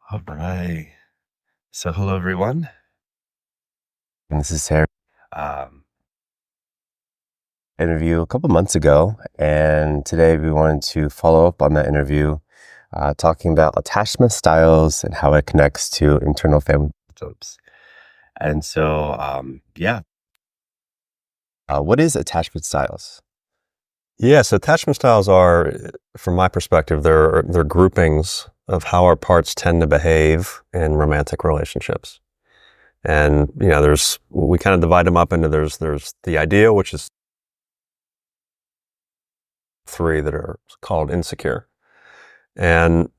All right. So, hello, everyone. And this is Sarah. Um, Interview a couple months ago, and today we wanted to follow up on that interview, talking about attachment styles and how it connects to internal family systems. and so, yeah, What is attachment styles? Yes, attachment styles are, from my perspective, they're groupings of how our parts tend to behave in romantic relationships. And we kind of divide them up into there's the ideal, which is three that are called insecure, and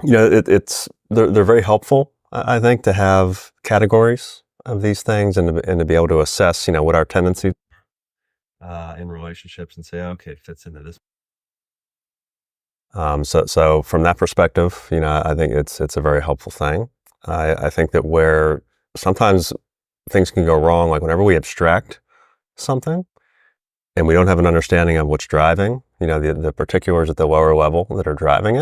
they're very helpful, I think, to have categories of these things and to be able to assess what our tendencies in relationships and say, okay, it fits into this. So from that perspective, I think it's a very helpful thing. I think that where sometimes things can go wrong, like whenever we abstract something and we don't have an understanding of what's driving, the particulars at the lower level that are driving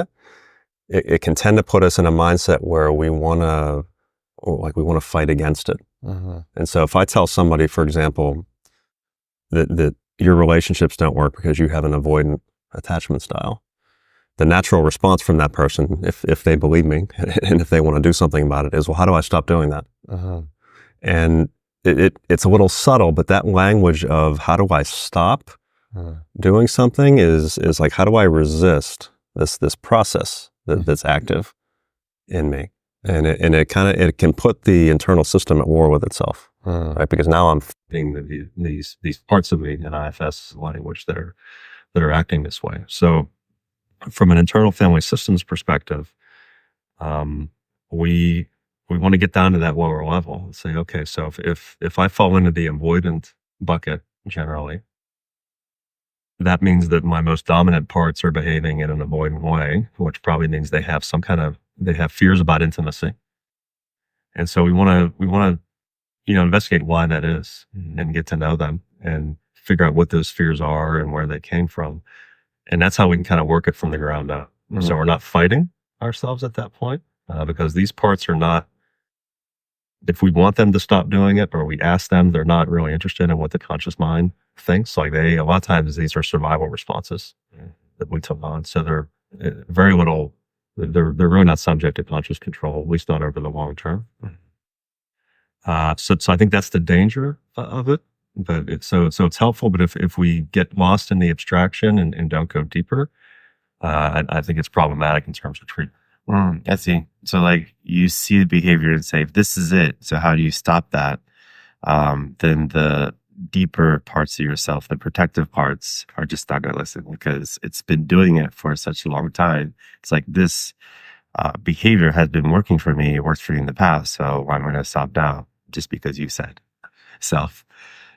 it can tend to put us in a mindset where we want to fight against it. Mm-hmm. And so if I tell somebody, for example, that your relationships don't work because you have an avoidant attachment style, the natural response from that person, if they believe me and if they want to do something about it, is, well, how do I stop doing that? Uh-huh. And it's a little subtle, but that language of how do I stop doing something is like, how do I resist this process that's active in me? And it can put the internal system at war with itself, right? Because now I'm Being these parts of me in IFS language that are acting this way. So, from an internal family systems perspective, we want to get down to that lower level and say, okay, so if I fall into the avoidant bucket generally, that means that my most dominant parts are behaving in an avoidant way, which probably means they have fears about intimacy. And so we want to, investigate why that is and get to know them and figure out what those fears are and where they came from. And that's how we can kind of work it from the ground up. Mm-hmm. So we're not fighting ourselves at that point, because these parts are not, if we want them to stop doing it or we ask them, they're not really interested in what the conscious mind thinks. Like a lot of times these are survival responses that we took on. So they're very little, they're really not subject to conscious control, at least not over the long term. So I think that's the danger of it. But it's helpful. But if we get lost in the abstraction and don't go deeper, I think it's problematic in terms of treatment. I see. So like you see the behavior and say, this is it. So how do you stop that? Then the deeper parts of yourself, the protective parts, are just not going to listen because it's been doing it for such a long time. It's like this behavior has been working for me. It worked for you in the past. So I'm going to stop now just because you said self.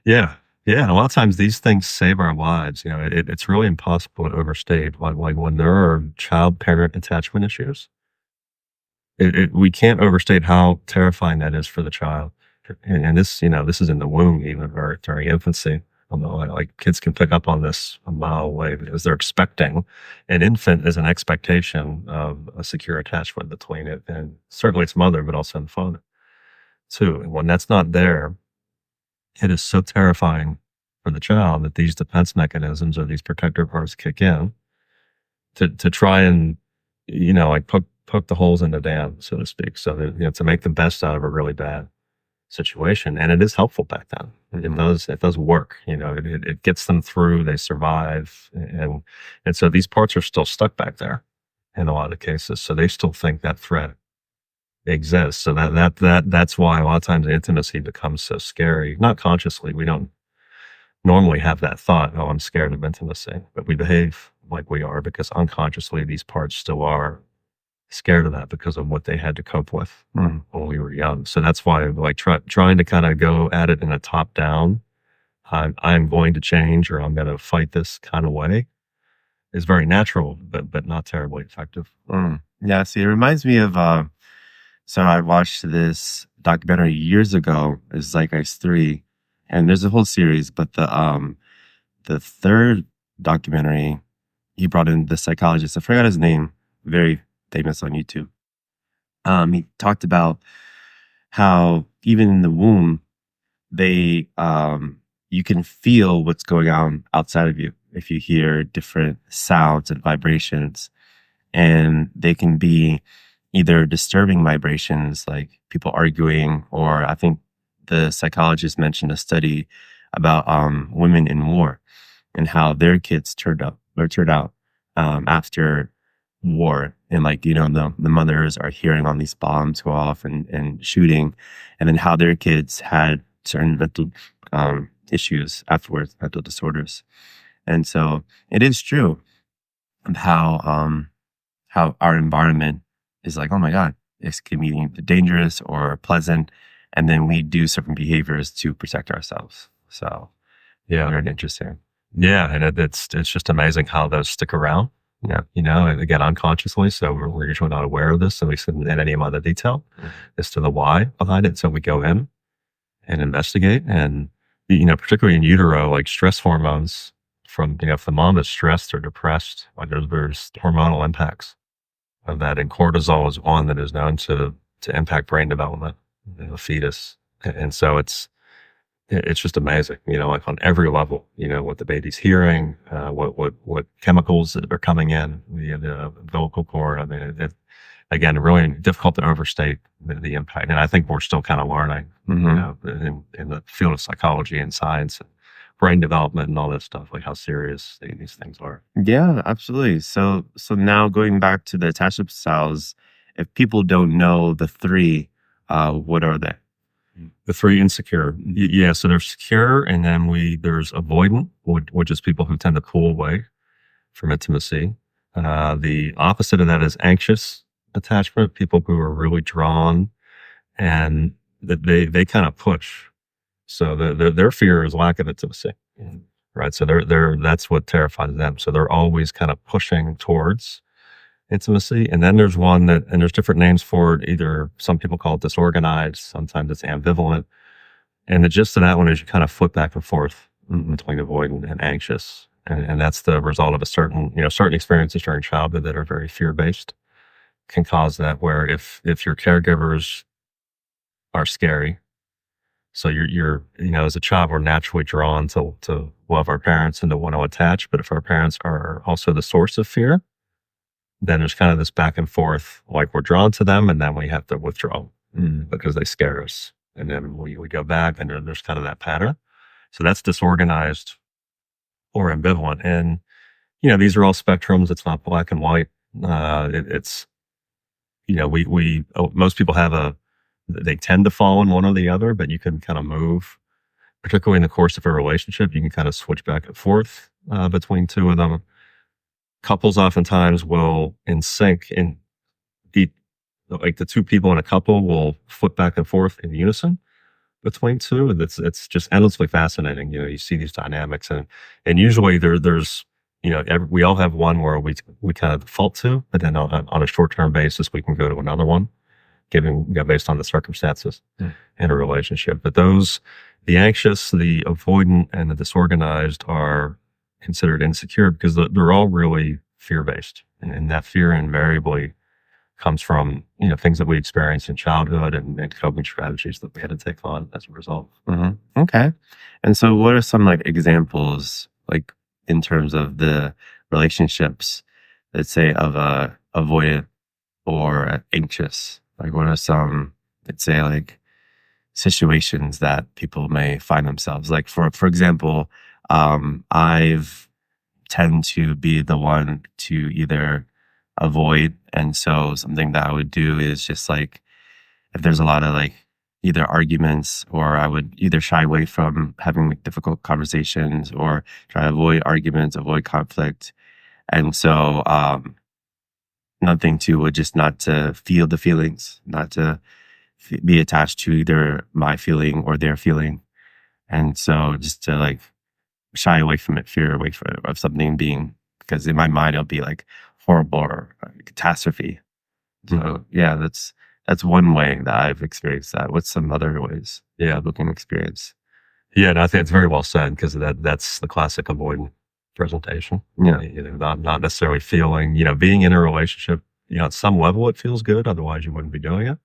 Yeah. Yeah. A lot of times these things save our lives. It's really impossible to overstate. Like when there are child-parent attachment issues, we can't overstate how terrifying that is for the child. And this is in the womb even, or during infancy. Like kids can pick up on this a mile away because they're expecting. An infant is an expectation of a secure attachment between it and certainly its mother, but also the father too. And when that's not there, it is so terrifying for the child that these defense mechanisms or these protective parts kick in to try and, like poke the holes in the dam, so to speak. So that, to make the best out of a really bad situation. And it is helpful back then. It does work. It gets them through, they survive. And so these parts are still stuck back there in a lot of cases. So they still think that threat exists. So that's why a lot of times intimacy becomes so scary. Not consciously. We don't normally have that thought, oh, I'm scared of intimacy, but we behave like we are because unconsciously these parts still are scared of that because of what they had to cope with when we were young. So that's why like trying to kind of go at it in a top down, I'm going to change or I'm going to fight this kind of way is very natural, but not terribly effective. Yeah. See, it reminds me of, so I watched this documentary years ago. It's Zeitgeist 3, and there's a whole series, but the third documentary, he brought in the psychologist. I forgot his name. Very famous on YouTube. He talked about how even in the womb, they you can feel what's going on outside of you if you hear different sounds and vibrations, and they can be either disturbing vibrations like people arguing, or I think the psychologist mentioned a study about women in war and how their kids turned out after war, and like the mothers are hearing all these bombs go off and shooting, and then how their kids had certain mental issues afterwards, mental disorders. And so it is true how our environment is like, oh my God, this can be dangerous or pleasant, and then we do certain behaviors to protect ourselves. So Yeah. very interesting. Yeah. And it's just amazing how those stick around. Yeah. And again, unconsciously. So we're usually not aware of this, at least in any other detail as to the why behind it. So we go in and investigate, and, particularly in utero, like stress hormones from, if the mom is stressed or depressed, like there's hormonal impacts of that. And cortisol is one that is known to impact brain development in the fetus. And so it's just amazing, like on every level, what the baby's hearing, what chemicals that are coming in, the umbilical cord. I mean, again, really difficult to overstate the impact. And I think we're still kind of learning, in the field of psychology and science and brain development and all that stuff, like how serious these things are. Yeah, absolutely. So now going back to the attachment styles, if people don't know the three, what are they? The three insecure. Yeah. So there's secure, and then there's avoidant, which is people who tend to pull away from intimacy. The opposite of that is anxious attachment, people who are really drawn, and that they kind of push. So their fear is lack of intimacy, right? So that's what terrifies them. So they're always kind of pushing towards intimacy. And then there's one and there's different names for it. Either some people call it disorganized, sometimes it's ambivalent. And the gist of that one is you kind of flip back and forth between avoidant and anxious. And that's the result of certain experiences during childhood that are very fear-based can cause that, where if your caregivers are scary, so you're as a child, we're naturally drawn to love our parents and to want to attach. But if our parents are also the source of fear, then there's kind of this back and forth, like we're drawn to them and then we have to withdraw because they scare us. And then we go back, and there's kind of that pattern. So that's disorganized or ambivalent. And, these are all spectrums. It's not black and white. It's, most people they tend to fall in one or the other, but you can kind of move, particularly in the course of a relationship, you can kind of switch back and forth between two of them. Couples oftentimes will in sync like the two people in a couple will flip back and forth in unison between two. And it's just endlessly fascinating. You see these dynamics, and usually there's, we all have one where we kind of default to, but then on a short-term basis, we can go to another one, based on the circumstances in a relationship. But the anxious, the avoidant, and the disorganized are considered insecure because they're all really fear-based. And that fear invariably comes from, things that we experienced in childhood and coping strategies that we had to take on as a result. Mm-hmm. Okay. And so what are some like examples, like in terms of the relationships, let's say of avoidant or anxious? Like what are some, let's say, like situations that people may find themselves? Like for example, I've tend to be the one to either avoid. And so something that I would do is just like, if there's a lot of like either arguments, or I would either shy away from having like difficult conversations or try to avoid arguments, avoid conflict. And so, nothing to would just not to feel the feelings, not to be attached to either my feeling or their feeling. And so just to like shy away from it, fear away from it, of something being, because in my mind it'll be like horrible or a catastrophe. So yeah, that's one way that I've experienced that. What's some other ways? Yeah, looking experience. Yeah, and I think it's very well said, because that's the classic avoidant presentation. Yeah, not necessarily feeling, being in a relationship at some level it feels good. Otherwise you wouldn't be doing it.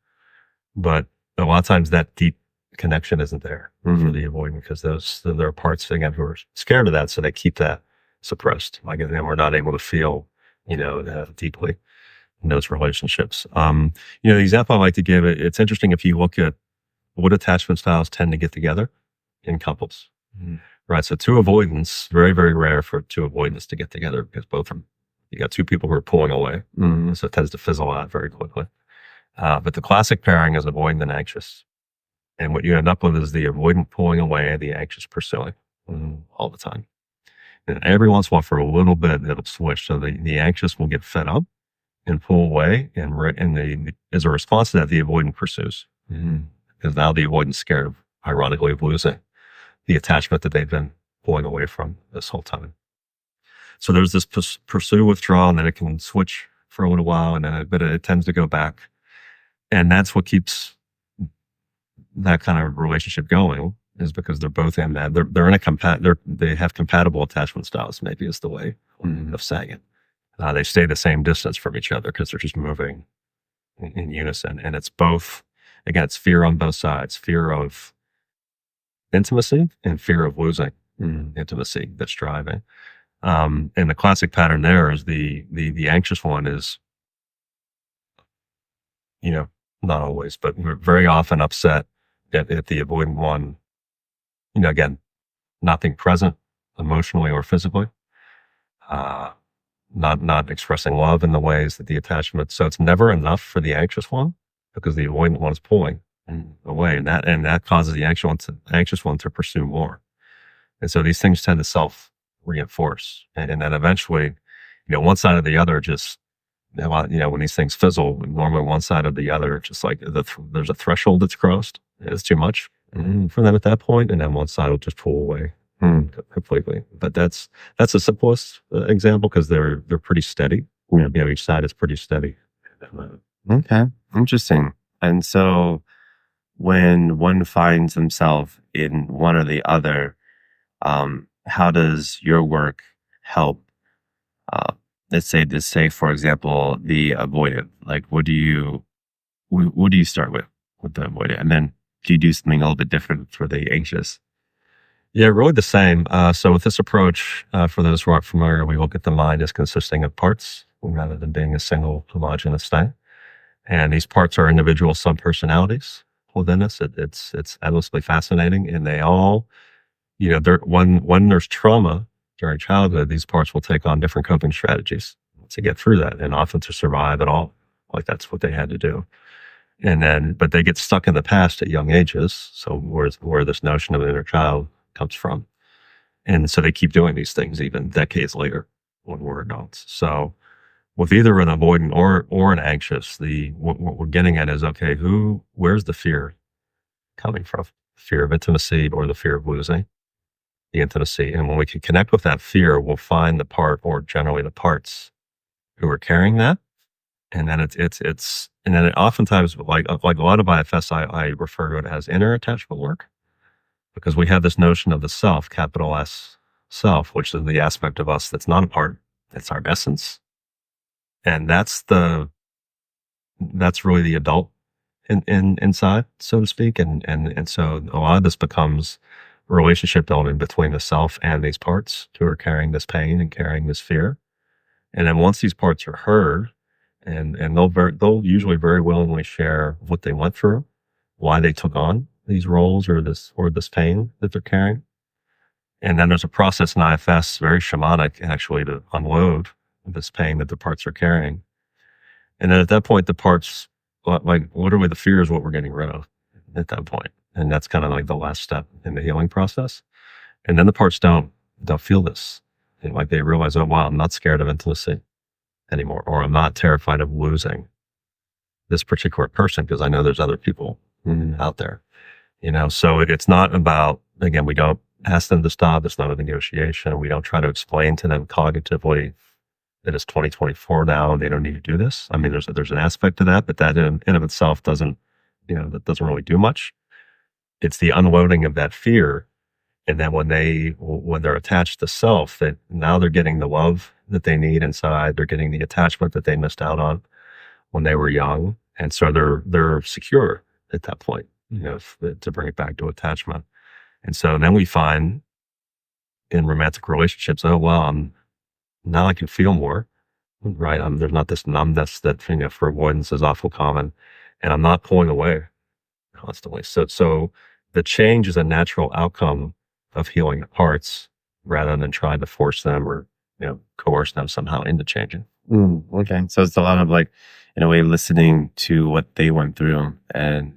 But a lot of times that deep connection isn't there for the avoidant, because there are parts, again, who are scared of that. So they keep that suppressed. Like, and then we're not able to feel, deeply in those relationships. The example I like to give, it's interesting if you look at what attachment styles tend to get together in couples, right? So two avoidants, very, very rare for two avoidants to get together, because you got two people who are pulling away. So it tends to fizzle out very quickly. But the classic pairing is avoidant and anxious. And what you end up with is the avoidant pulling away, the anxious pursuing all the time. And every once in a while, for a little bit, it'll switch. So the anxious will get fed up and pull away, and as a response to that, the avoidant pursues. Because now the avoidant's scared, ironically, of losing the attachment that they've been pulling away from this whole time. So there's this pursue withdrawal, and then it can switch for a little while, and then it tends to go back. And that's what keeps that kind of relationship going, is because they're both in that. They're in they have compatible attachment styles, maybe is the way of saying it. They stay the same distance from each other because they're just moving in unison. And it's both, again, it's fear on both sides, fear of intimacy and fear of losing intimacy that's driving. And the classic pattern there is the anxious one is, not always, but we're very often upset at the avoidant one, again, not being present emotionally or physically, not expressing love in the ways that the attachment. So it's never enough for the anxious one, because the avoidant one is pulling away, and that causes the anxious one to pursue more. And so these things tend to self-reinforce, and then eventually, one side or the other just, when these things fizzle, normally one side or the other, just like there's a threshold that's crossed. It's too much for them at that point, and then one side will just pull away completely. But that's the simplest example, because they're pretty steady. Each side is pretty steady. Okay, interesting. And so when one finds himself in one or the other, how does your work help? Let's say, for example, the avoidant. Like, what do you start with the avoidant, and then do you do something a little bit different for the anxious? Yeah, really the same. So with this approach, for those who aren't familiar, we look at the mind as consisting of parts rather than being a single homogeneous thing. And these parts are individual subpersonalities within us. It's endlessly fascinating, and they all, when there's trauma during childhood, these parts will take on different coping strategies to get through that, and often to survive at all. Like, that's what they had to do. But they get stuck in the past at young ages. So where this notion of an inner child comes from. And so they keep doing these things even decades later when we're adults. So with either an avoidant or an anxious, what we're getting at is, okay, where's the fear coming from? Fear of intimacy or the fear of losing the intimacy. And when we can connect with that fear, we'll find the part, or generally the parts, who are carrying that. And then and then it oftentimes, like a lot of IFS, I refer to it as inner attachment work, because we have this notion of the self, capital S self, which is the aspect of us that's not a part. It's our essence. And that's really the adult inside, so to speak. And so a lot of this becomes a relationship building between the self and these parts who are carrying this pain and carrying this fear. And then once these parts are heard, and they'll usually very willingly share what they went through, why they took on these roles or this pain that they're carrying. And then there's a process in IFS, very shamanic actually, to unload this pain that the parts are carrying. And then at that point, the parts, like literally the fear is what we're getting rid of at that point. And that's kind of like the last step in the healing process. And then the parts don't feel this. Like they realize, oh wow, I'm not scared of intimacy anymore, or I'm not terrified of losing this particular person, because I know there's other people out there. So it's not about, again, we don't ask them to stop. It's not a negotiation. We don't try to explain to them cognitively that it's 2024 now and they don't need to do this. I mean, there's an aspect to that, but that in of itself doesn't really do much. It's the unloading of that fear. And then when they're attached to self, that now they're getting the love that they need inside. They're getting the attachment that they missed out on. when they were young. And so they're secure at that point, to bring it back to attachment. And so then we find in romantic relationships, oh, well, now I can feel more, right? There's not this numbness that, for avoidance is awful common, and I'm not pulling away constantly. So the change is a natural outcome of healing the parts rather than trying to force them or, coerce them somehow into changing. Okay. So it's a lot of like, in a way, listening to what they went through and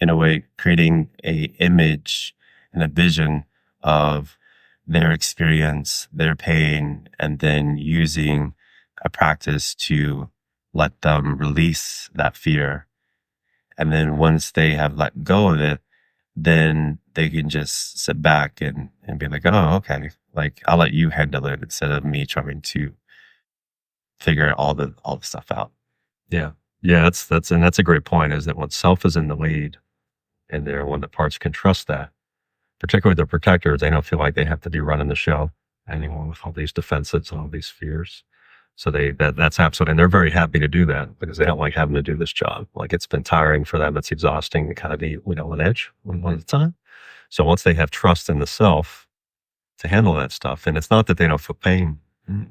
in a way, creating a image and a vision of their experience, their pain, and then using a practice to let them release that fear. And then once they have let go of it, then they can just sit back and be like, oh, okay. Like, I'll let you handle it instead of me trying to figure all the stuff out. Yeah. Yeah. That's a great point, is that when self is in the lead and when the parts can trust that, particularly the protectors, they don't feel like they have to be running the show anymore with all these defenses and all these fears. So that's absolutely, and they're very happy to do that because they don't like having to do this job. Like, it's been tiring for them. It's exhausting to kind of be, on edge one at a time. So once they have trust in the self to handle that stuff, and it's not that they don't feel pain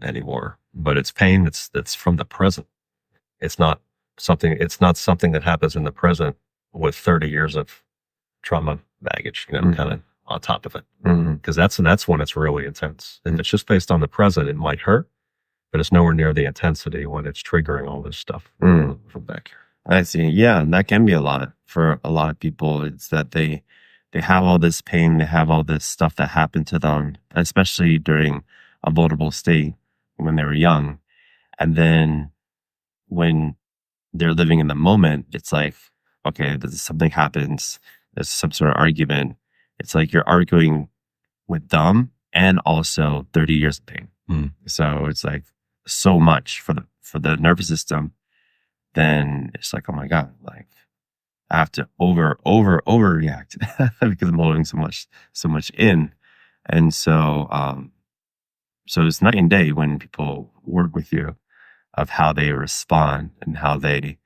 anymore, but it's pain that's from the present. It's not something that happens in the present with 30 years of trauma baggage, kind of on top of it. Because that's when it's really intense. And it's just based on the present, it might hurt, but it's nowhere near the intensity when it's triggering all this stuff from back here. I see. Yeah, that can be a lot for a lot of people. It's that they have all this pain, they have all this stuff that happened to them, especially during a vulnerable state when they were young. And then when they're living in the moment, it's like, okay, something happens, there's some sort of argument. It's like you're arguing with them and also 30 years of pain. So it's like so much for the nervous system. Then it's like, oh my God, like I have to overreact because I'm holding so much in. And so it's night and day when people work with you of how they respond and how they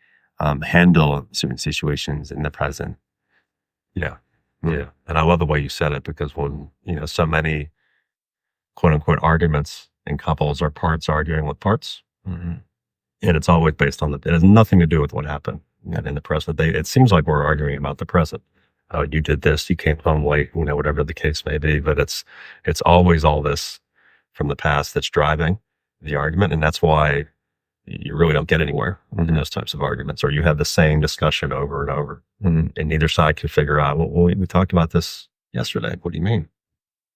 handle certain situations in the present. Yeah. Yeah. And I love the way you said it, because when, so many quote unquote arguments in couples are parts arguing with parts. And it's always based on it has nothing to do with what happened in the present. It seems like we're arguing about the present. Oh, you did this, you came home late, whatever the case may be, but it's always all this from the past that's driving the argument. And that's why you really don't get anywhere in those types of arguments, or you have the same discussion over and over, and neither side can figure out, well, we talked about this yesterday. What do you mean?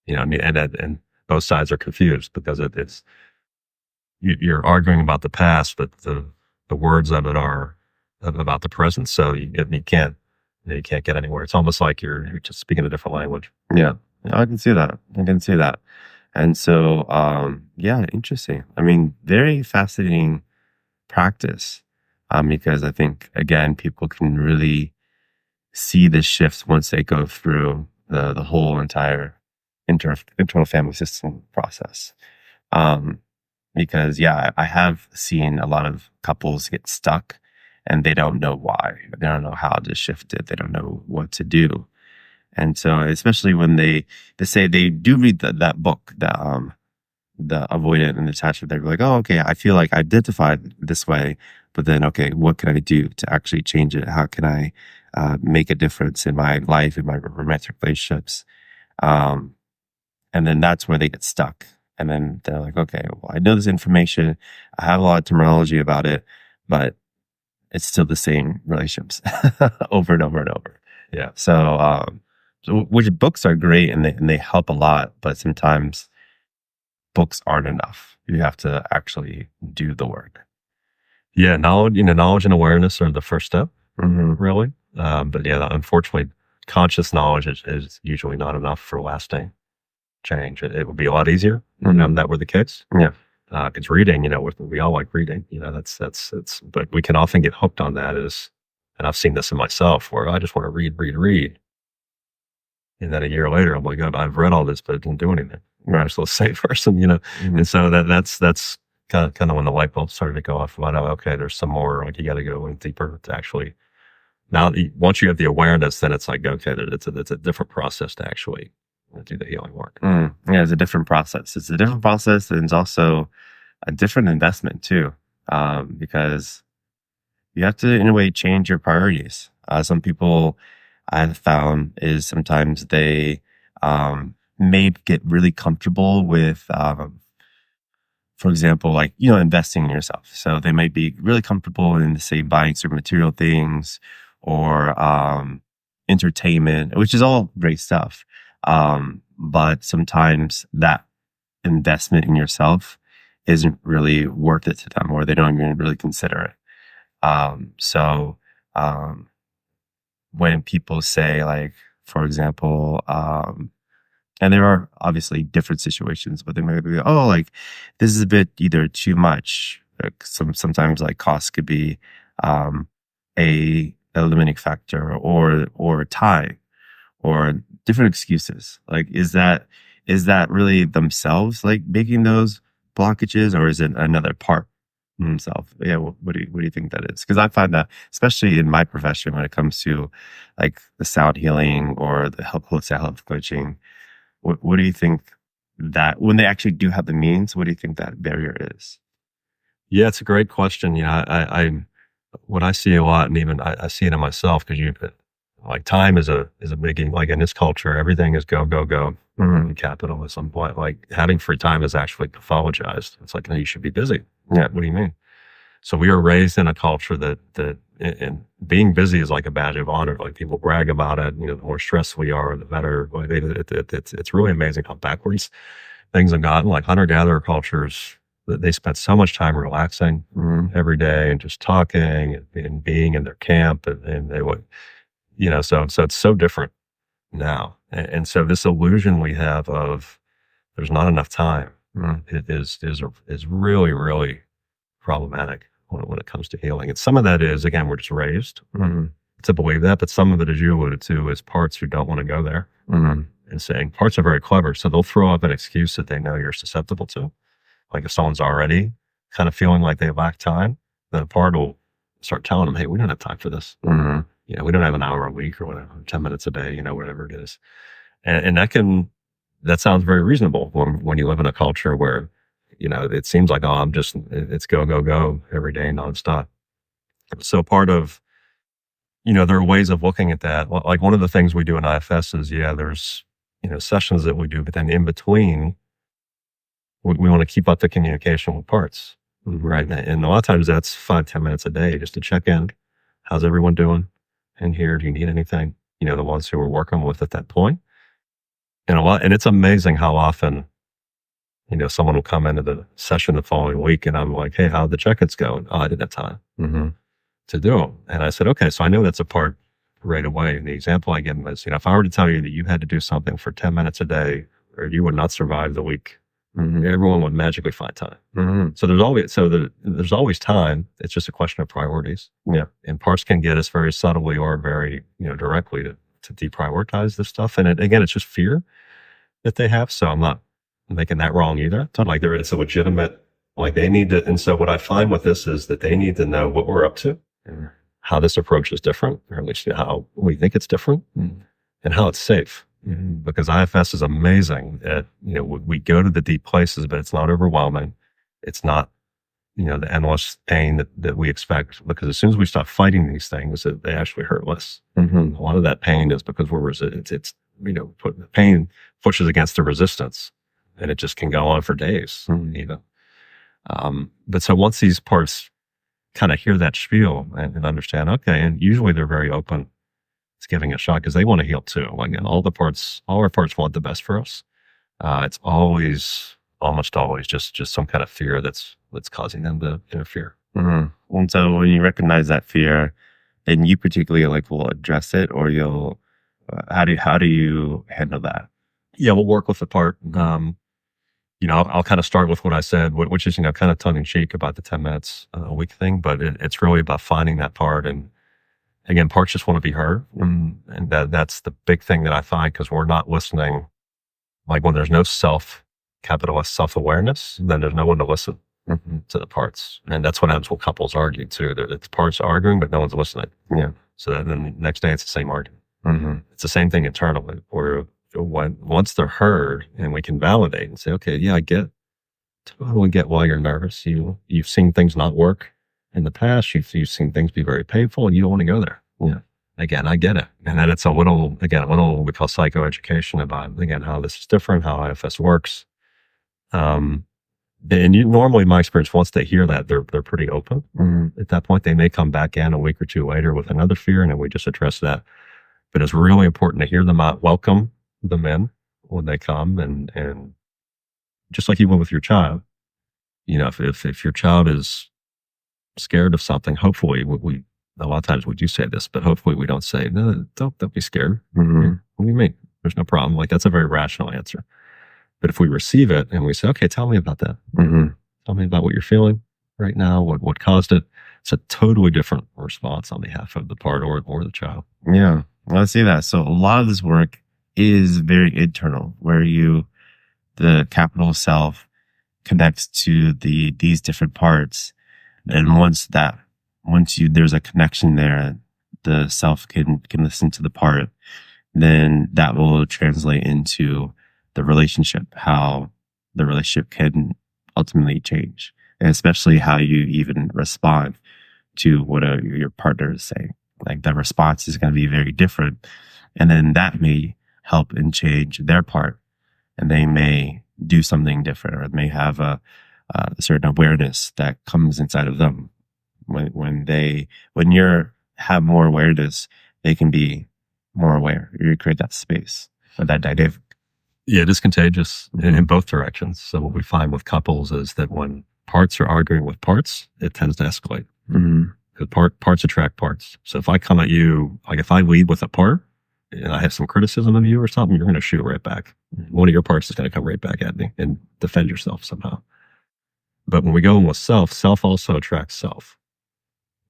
And both sides are confused because it's you're arguing about the past, but the words of it are about the present. So you can't get anywhere. It's almost like you're just speaking a different language. Yeah, I can see that. And so, yeah, interesting. I mean, very fascinating practice, because I think, again, people can really see the shifts once they go through the whole entire internal family system process. Because, yeah, I have seen a lot of couples get stuck and they don't know why. They don't know how to shift it. They don't know what to do. And so, especially when they say they do read that book, the avoidant and attachment, they're like, oh, okay, I feel like I identified this way, but then, okay, what can I do to actually change it? How can I make a difference in my life, in my romantic relationships? And then that's where they get stuck. And then they're like, okay, well, I know this information. I have a lot of terminology about it, but it's still the same relationships over and over and over. Yeah. So which books are great and they help a lot, but sometimes books aren't enough. You have to actually do the work. Yeah. Knowledge and awareness are the first step, really. But yeah, unfortunately, conscious knowledge is usually not enough for lasting change. It would be a lot easier if that were the case. Yeah. Because reading, we all like reading, that's, but we can often get hooked on that and I've seen this in myself where I just want to read. And then a year later, I'm like, I've read all this, but it didn't do anything. I'm still the same person, and so that's kind of when the light bulb started to go off about, oh, okay, there's some more, like you got to go in deeper to actually, once you have the awareness, then it's like, okay, it's a different process to actually do the healing work. Yeah, it's a different process. It's a different process, and it's also a different investment too, because you have to, in a way, change your priorities. Some people I've found is sometimes they may get really comfortable with, for example, like, investing in yourself. So they might be really comfortable in, say, buying certain material things or entertainment, which is all great stuff. But sometimes that investment in yourself isn't really worth it to them, or they don't even really consider it. So when people say, like, for example, and there are obviously different situations, but they might be, oh, like, this is a bit either too much. Like sometimes like cost could be a limiting factor, or time, or different excuses. Like, is that really themselves like making those blockages, or is it another part himself? Yeah. What do you think that is? Because I find that, especially in my profession, when it comes to like the sound healing or the health coaching, what do you think that when they actually do have the means, what do you think that barrier is? Yeah, it's a great question. I what I see a lot, and even I see it in myself, because like time is a big, like in this culture, everything is go, go, go. Capitalism, like having free time is actually pathologized. It's like, no, you should be busy. Yeah. What do you mean? So we are raised in a culture that and being busy is like a badge of honor. Like people brag about it. The more stressed we are, the better. Like it's really amazing how backwards things have gotten. Like hunter-gatherer cultures, they spent so much time relaxing every day and just talking and being in their camp, and they would, so it's so different now. And so this illusion we have of there's not enough time is really, really problematic when it comes to healing. And some of that is, again, we're just raised to believe that, but some of it, as you alluded to, is parts who don't want to go there and saying parts are very clever. So they'll throw up an excuse that they know you're susceptible to. Like if someone's already kind of feeling like they lack time, then a part will start telling them, hey, we don't have time for this. We don't have an hour a week or whatever, 10 minutes a day, whatever it is. And that sounds very reasonable when you live in a culture where, it seems like, oh, it's go, go, go every day nonstop. So part of, there are ways of looking at that. Like one of the things we do in IFS is, there's, sessions that we do, but then in between, we want to keep up the communication with parts. Right. And a lot of times that's 5-10 minutes a day just to check in. How's everyone doing in here? Do you need anything? The ones who we're working with at that point. And it's amazing how often, someone will come into the session the following week and I'm like, hey, how'd the check-ins go? Oh, I didn't have time to do them. And I said, okay, so I know that's a part right away. And the example I give them is, if I were to tell you that you had to do something for 10 minutes a day, or you would not survive the week, everyone would magically find time. So there's always time. It's just a question of priorities. Yeah. And parts can get us very subtly or very, directly to deprioritize this stuff. And again, it's just fear that they have. So I'm not making that wrong either. Like it's a legitimate, like they need to. And so what I find with this is that they need to know what we're up to, how this approach is different, or at least how we think it's different, and how it's safe. Because IFS is amazing at, we go to the deep places, but it's not overwhelming. It's not, the endless pain that we expect, because as soon as we stop fighting these things, they actually hurt less. A lot of that pain is because it's the pain pushes against the resistance, and it just can go on for days, But so once these parts kind of hear that spiel and understand, okay, and usually they're very open to giving a shot because they want to heal too. Like, and all our parts want the best for us. It's almost always just some kind of fear that's causing them to interfere. And so when you recognize that fear, then you particularly will address it, or you'll, how do you handle that? Yeah, we'll work with the part. I'll kind of start with what I said, which is, kind of tongue in cheek about the 10 minutes a week thing, but it's really about finding that part. And again, parts just want to be heard. And that's the big thing that I find, because we're not listening. Like when there's no capital S, self-awareness, then there's no one to listen. to the parts. And that's what happens when couples argue too. It's parts arguing, but no one's listening. Yeah. So then the next day it's the same argument. Mm-hmm. It's the same thing internally, where once they're heard and we can validate and say, okay, yeah, I totally get why you're nervous. You've seen things not work in the past. You've seen things be very painful, and you don't want to go there. Yeah. Again, I get it. And then it's a little we call psychoeducation about, again, how this is different, how IFS works. And normally, in my experience, once they hear that, they're pretty open. At that point, they may come back in a week or two later with another fear, and then we just address that. But it's really important to hear them out, welcome them in when they come, and just like you would with your child, if your child is scared of something, hopefully we a lot of times we do say this, but hopefully we don't say, no, don't be scared. What do you mean? There's no problem. Like, that's a very rational answer. But if we receive it and we say, okay, tell me about that. Tell me about what you're feeling right now, what caused it. It's a totally different response on behalf of the part or the child. Yeah. Well, I see that. So a lot of this work is very internal, where the capital self connects to these different parts. And once there's a connection there, the self can listen to the part, then that will translate into the relationship, how the relationship can ultimately change, and especially how you even respond to what your partner is saying. Like, the response is going to be very different. And then that may help and change their part, and they may do something different, or may have a certain awareness that comes inside of them. When you have more awareness, they can be more aware. You create that space or that dynamic. Yeah, it is contagious in both directions. So what we find with couples is that when parts are arguing with parts, it tends to escalate. Because parts attract parts. So if I come at you, like if I lead with a part and I have some criticism of you or something, you're going to shoot right back. One of your parts is going to come right back at me and defend yourself somehow. But when we go in with self also attracts self.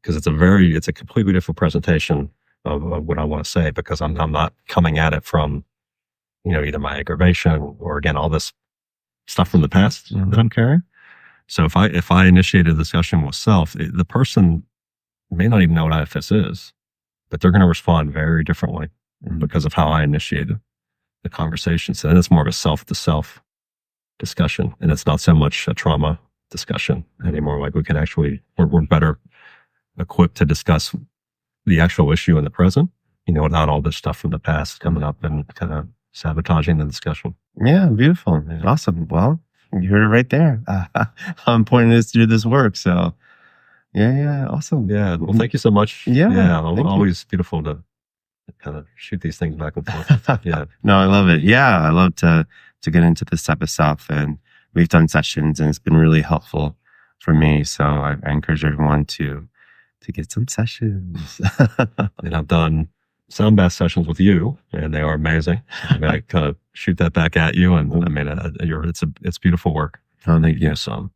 Because it's a completely different presentation of what I want to say, because I'm not coming at it from, either my aggravation or, again, all this stuff from the past that I'm carrying. So if I initiate a discussion with self, the person may not even know what IFS is, but they're going to respond very differently because of how I initiated the conversation. So then it's more of a self-to-self discussion, and it's not so much a trauma discussion anymore. Like, we can we're better equipped to discuss the actual issue in the present, without all this stuff from the past coming up and kind of sabotaging the discussion. Yeah, beautiful. Awesome. Well, you heard it right there. How important it is to do this work. So, yeah, awesome. Yeah, well, thank you so much. Yeah, always beautiful to kind of shoot these things back and forth. Yeah. No, I love it. Yeah, I love to get into this type of stuff, and we've done sessions, and it's been really helpful for me. So I encourage everyone to get some sessions. And I've done sound bath sessions with you, and they are amazing. I kind of shoot that back at you, and it's beautiful work. Oh, thank you. So